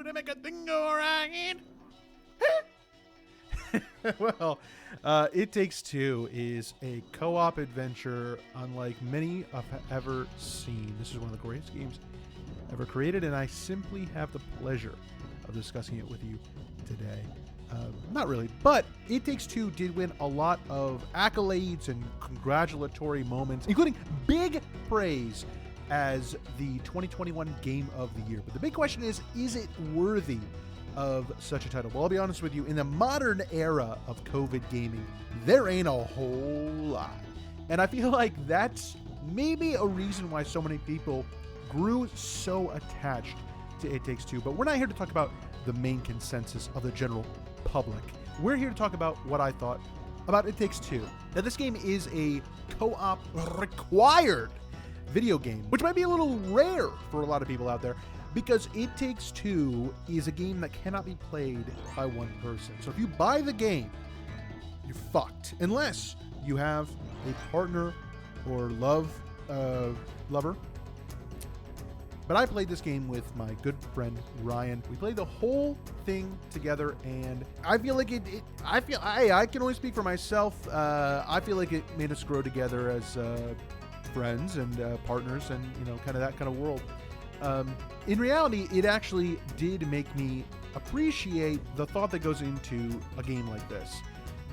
to make a thing go right. Well, It Takes Two is a co-op adventure unlike many I've ever seen. This is one of the greatest games ever created, and I simply have the pleasure of discussing it with you today. Not really, but It Takes Two did win a lot of accolades and congratulatory moments, including big praise as the 2021 Game of the Year. But the big question is it worthy of such a title? Well, I'll be honest with you, in the modern era of COVID gaming, there ain't a whole lot. And I feel like that's maybe a reason why so many people grew so attached to It Takes Two. But we're not here to talk about the main consensus of the general public. We're here to talk about what I thought about It Takes Two. Now, this game is a co-op required video game, which might be a little rare for a lot of people out there, because It Takes Two is a game that cannot be played by one person. So if you buy the game, you're fucked. Unless you have a partner or lover. But I played this game with my good friend Ryan. We played the whole thing together, and I feel like I can only speak for myself. I feel like it made us grow together as friends and partners, and kind of that kind of world. In reality, it actually did make me appreciate the thought that goes into a game like this.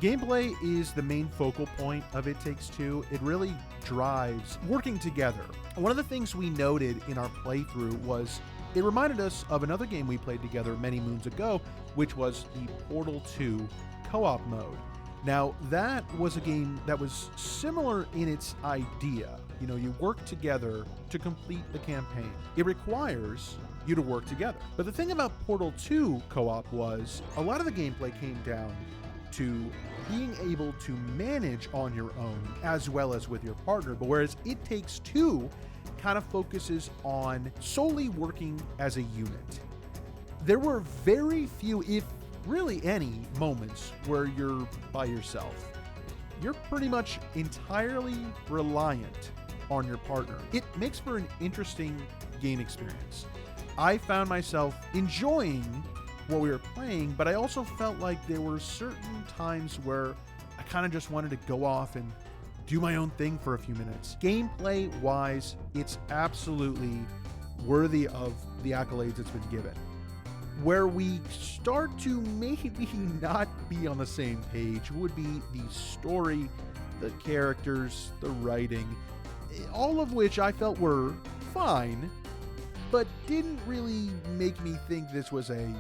Gameplay is the main focal point of It Takes Two. It really drives working together. One of the things we noted in our playthrough was it reminded us of another game we played together many moons ago, which was the Portal 2 co-op mode. Now, that was a game that was similar in its idea. You work together to complete the campaign. It requires you to work together. But the thing about Portal 2 co-op was a lot of the gameplay came down to being able to manage on your own as well as with your partner. But whereas It Takes Two kind of focuses on solely working as a unit. There were very few, if really any, moments where you're by yourself. You're pretty much entirely reliant on your partner. It makes for an interesting game experience. I found myself enjoying what we were playing, but I also felt like there were certain times where I kind of just wanted to go off and do my own thing for a few minutes. Gameplay wise, it's absolutely worthy of the accolades it's been given. Where we start to maybe not be on the same page would be the story, the characters, the writing, all of which I felt were fine, but didn't really make me think this was a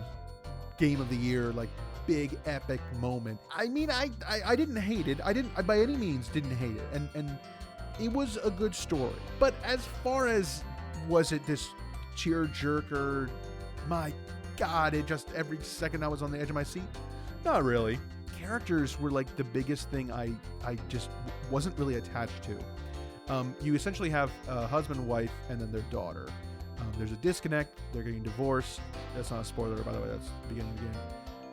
Game of the Year, like big epic moment. I mean, I didn't hate it. I by any means didn't hate it, and it was a good story. But as far as was it this tearjerker, my God, it just every second I was on the edge of my seat? Not really. Characters were like the biggest thing I just wasn't really attached to. You essentially have a husband, wife, and then their daughter. There's a disconnect. They're getting divorced. That's not a spoiler, by the way. That's the beginning of the game.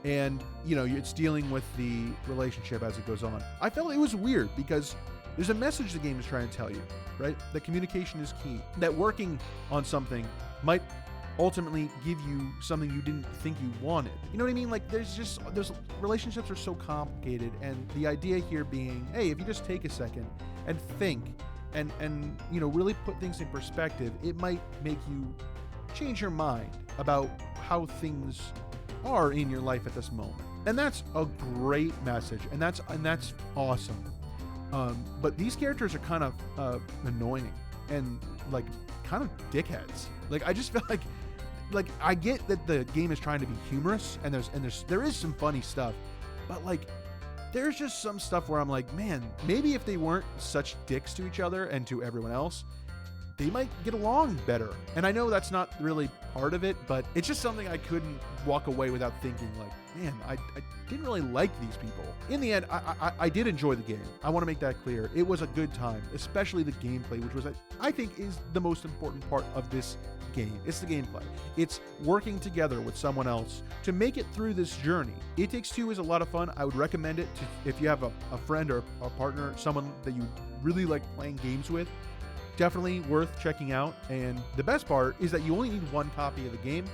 And, it's dealing with the relationship as it goes on. I felt it was weird because there's a message the game is trying to tell you, right? That communication is key. That working on something might ultimately give you something you didn't think you wanted. You know what I mean? Like there's relationships are so complicated, and the idea here being, hey, if you just take a second and think and really put things in perspective, it might make you change your mind about how things are in your life at this moment. And that's a great message, and that's awesome. But these characters are kind of annoying and like kind of dickheads. Like I just feel like I get that the game is trying to be humorous, and there is some funny stuff, but like there's just some stuff where I'm like, man, maybe if they weren't such dicks to each other and to everyone else, they might get along better. And I know that's not really part of it, but it's just something I couldn't walk away without thinking like, man, I didn't really like these people. In the end, I did enjoy the game. I want to make that clear. It was a good time, especially the gameplay, which was, I think, is the most important part of this game. It's the gameplay. It's working together with someone else to make it through this journey. It Takes Two is a lot of fun. I would recommend it if you have a friend or a partner, someone that you really like playing games with. Definitely worth checking out. And the best part is that you only need one copy of the game.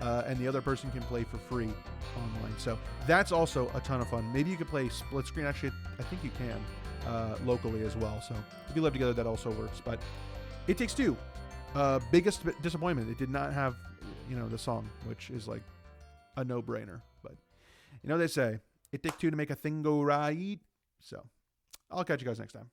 and the other person can play for free online. So that's also a ton of fun. Maybe you could play split screen. Actually, I think you can locally as well. So if you live together, that also works. But It Takes Two, biggest disappointment. It did not have, the song, which is like a no-brainer. But they say it takes two to make a thing go right. So I'll catch you guys next time.